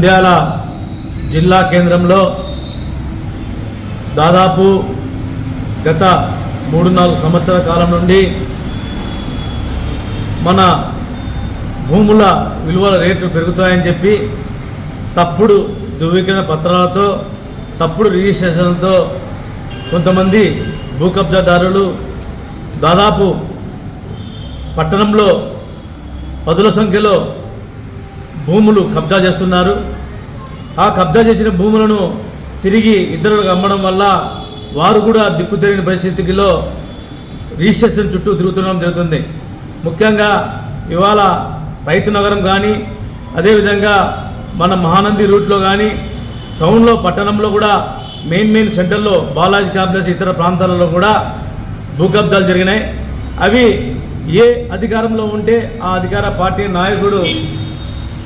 నంద్యాల జిల్లా కేంద్రంలో దాదాపు గత 3-4 సంవత్సరాల కాలం నుండి మన భూముల విలువల రేట్లు పెరుగుతాయని చెప్పి తప్పుడు ధృవీకరణ పత్రాలతో తప్పుడు రిజిస్ట్రేషన్లతో కొంతమంది భూ కబ్జాదారులు దాదాపు పట్టణంలో పదుల సంఖ్యలో భూములు కబ్జా చేస్తున్నారు. ఆ కబ్జా చేసిన భూములను తిరిగి ఇతరులకు అమ్మడం వల్ల వారు కూడా దిక్కుతెరిగిన పరిస్థితిలో రిజిస్ట్రేషన్ చుట్టూ తిరుగుతుండడం జరుగుతుంది. ముఖ్యంగా ఇవాళ రైతు నగరం కానీ అదేవిధంగా మన మహానంది రూట్లో కానీ టౌన్లో పట్టణంలో కూడా మెయిన్ సెంటర్లో బాలాజీ కాంప్లెక్స్ ఇతర ప్రాంతాలలో కూడా భూ కబ్జాలు జరిగినాయి. అవి ఏ అధికారంలో ఉంటే ఆ అధికార పార్టీ నాయకుడు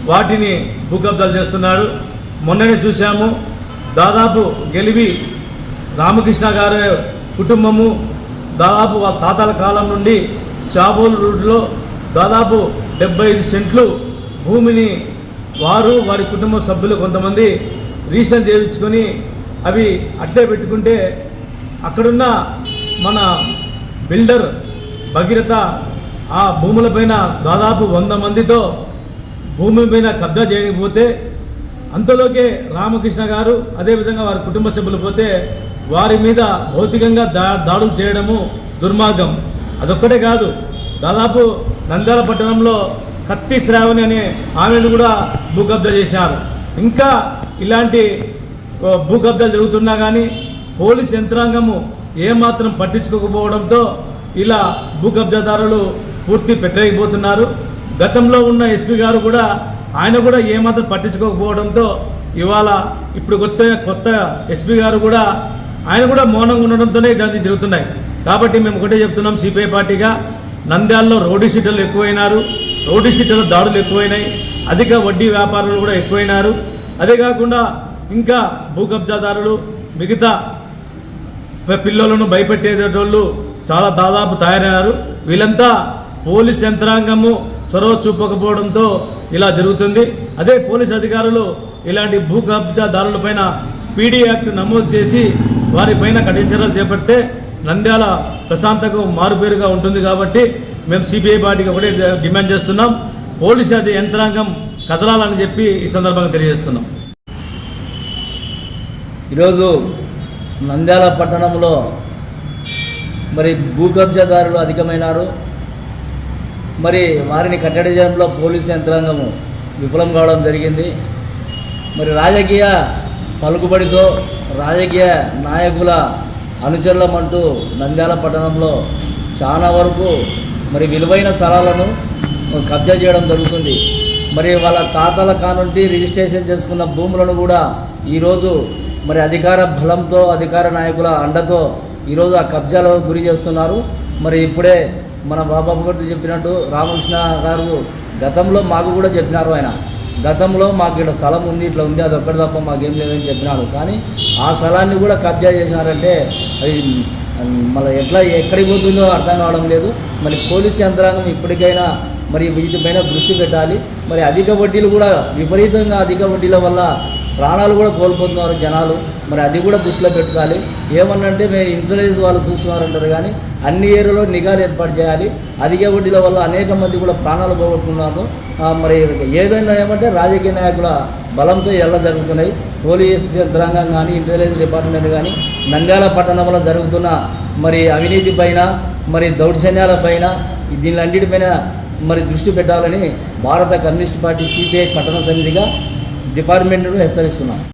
వాటిని భూ కబ్జాలు చేస్తున్నాడు. మొన్ననే చూసాము, దాదాపు గెలివి రామకృష్ణ గారి కుటుంబము దాదాపు తాతల కాలం నుండి చాబోలు రూట్లో దాదాపు 75 సెంట్లు భూమిని వారి కుటుంబ సభ్యులు కొంతమంది రిజిస్టర్ చేయించుకొని అవి అట్లే పెట్టుకుంటే అక్కడున్న మన బిల్డర్ భగీరథ ఆ భూములపైన దాదాపు 100 మందితో భూమిపైన కబ్జా చేయకపోతే అంతలోకే రామకృష్ణ గారు అదేవిధంగా వారి కుటుంబ సభ్యులు పోతే వారి మీద భౌతికంగా దాడులు చేయడము దుర్మార్గం. అదొక్కటే కాదు, దాదాపు నంద్యాల పట్టణంలో కత్తి శ్రావణి అనే ఆమెను కూడా భూ కబ్జా చేశారు. ఇంకా ఇలాంటి భూ కబ్జాలు జరుగుతున్నా కానీ పోలీస్ యంత్రాంగము ఏమాత్రం పట్టించుకోకపోవడంతో ఇలా భూ కబ్జాదారులు పూర్తి పెట్టలేకపోతున్నారు. గతంలో ఉన్న ఎస్పీ గారు కూడా ఆయన కూడా ఏమాత్రం పట్టించుకోకపోవడంతో ఇవాళ ఇప్పుడు కొత్త ఎస్పీ గారు కూడా ఆయన కూడా మౌనంగా ఉండడంతోనే ఇలాంటి జరుగుతున్నాయి. కాబట్టి మేము ఒకటే చెప్తున్నాం, సిపిఐ పార్టీగా నంద్యాలలో రౌడీ షీటర్లు ఎక్కువైనారు, రౌడీ షీటర్ల దాడులు ఎక్కువైనాయి, అధిక వడ్డీ వ్యాపారులు కూడా ఎక్కువైనారు. అదే కాకుండా ఇంకా భూ కబ్జాదారులు మిగతా పిల్లలను భయపెట్టేటోళ్ళు చాలా దాదాపు తయారైనారు. వీళ్ళంతా పోలీస్ యంత్రాంగము చొరవ చూపకపోవడంతో ఇలా జరుగుతుంది. అదే పోలీస్ అధికారులు ఇలాంటి భూ కబ్జాదారులపైన పీడీ యాక్ట్ నమోదు చేసి వారిపైన కఠిన చర్యలు చేపడితే నంద్యాల ప్రశాంతకు మారుపేరుగా ఉంటుంది. కాబట్టి మేము సిపిఐ పార్టీకి ఒకటే డిమాండ్ చేస్తున్నాం, పోలీసు యంత్రాంగం కదలాలని చెప్పి ఈ సందర్భంగా తెలియజేస్తున్నాం. ఈరోజు నంద్యాల పట్టణంలో మరి భూ కబ్జాదారులు అధికమైనారు. మరి వారిని కట్టడి చేయడంలో పోలీసు యంత్రాంగము విఫలం కావడం జరిగింది. మరి రాజకీయ పలుకుబడితో రాజకీయ నాయకుల అనుచరులమంటూ నంద్యాల పట్టణంలో చాలా వరకు మరి విలువైన స్థలాలను కబ్జా చేయడం జరుగుతుంది. మరి వాళ్ళ తాతల కానుండి రిజిస్ట్రేషన్ చేసుకున్న భూములను కూడా ఈరోజు మరి అధికార బలంతో అధికార నాయకుల అండతో ఈరోజు ఆ కబ్జాలకు గురి చేస్తున్నారు. మరి ఇప్పుడే మన బాబాబు గారు చెప్పినట్టు రామకృష్ణ గారు గతంలో మాకు కూడా చెప్పినారు, ఆయన గతంలో మాకు ఇక్కడ స్థలం ఉంది, ఇట్లా ఉంది, అది ఒక్కటి తప్ప మాకేం లేదని చెప్పినారు. కానీ ఆ స్థలాన్ని కూడా కబ్జా చేసినారంటే అది మళ్ళీ ఎక్కడికి పోతుందో అర్థం కావడం లేదు. మరి పోలీస్ యంత్రాంగం ఇప్పటికైనా మరి వీటిపైన దృష్టి పెట్టాలి. మరి అధిక వడ్డీలు కూడా విపరీతంగా అధిక వడ్డీల వల్ల ప్రాణాలు కూడా కోల్పోతున్నారు జనాలు. మరి అది కూడా దృష్టిలో పెట్టుకోవాలి. ఏమన్నంటే మేము ఇంటెలిజెన్స్ వాళ్ళు చూస్తున్నారంటారు, కానీ అన్ని ఏరియాలో నిఘాలు ఏర్పాటు చేయాలి. అధిక వడ్డీల వల్ల అనేక మంది కూడా ప్రాణాలు పోగొట్టుకున్నారు. మరి ఏదైనా ఏమంటే రాజకీయ నాయకుల బలంతో ఎలా జరుగుతున్నాయి. పోలీస్ యంత్రాంగం కానీ ఇంటెలిజెన్స్ డిపార్ట్మెంట్ కానీ నంద్యాల పట్టణంలో జరుగుతున్న మరి అవినీతి పైన మరి దౌర్జన్యాల పైన దీనిలన్నిటిపైన మరి దృష్టి పెట్టాలని భారత కమ్యూనిస్ట్ పార్టీ సిపిఐ పట్టణ సమితిగా డిపార్ట్మెంట్ను హెచ్చరిస్తున్నాం.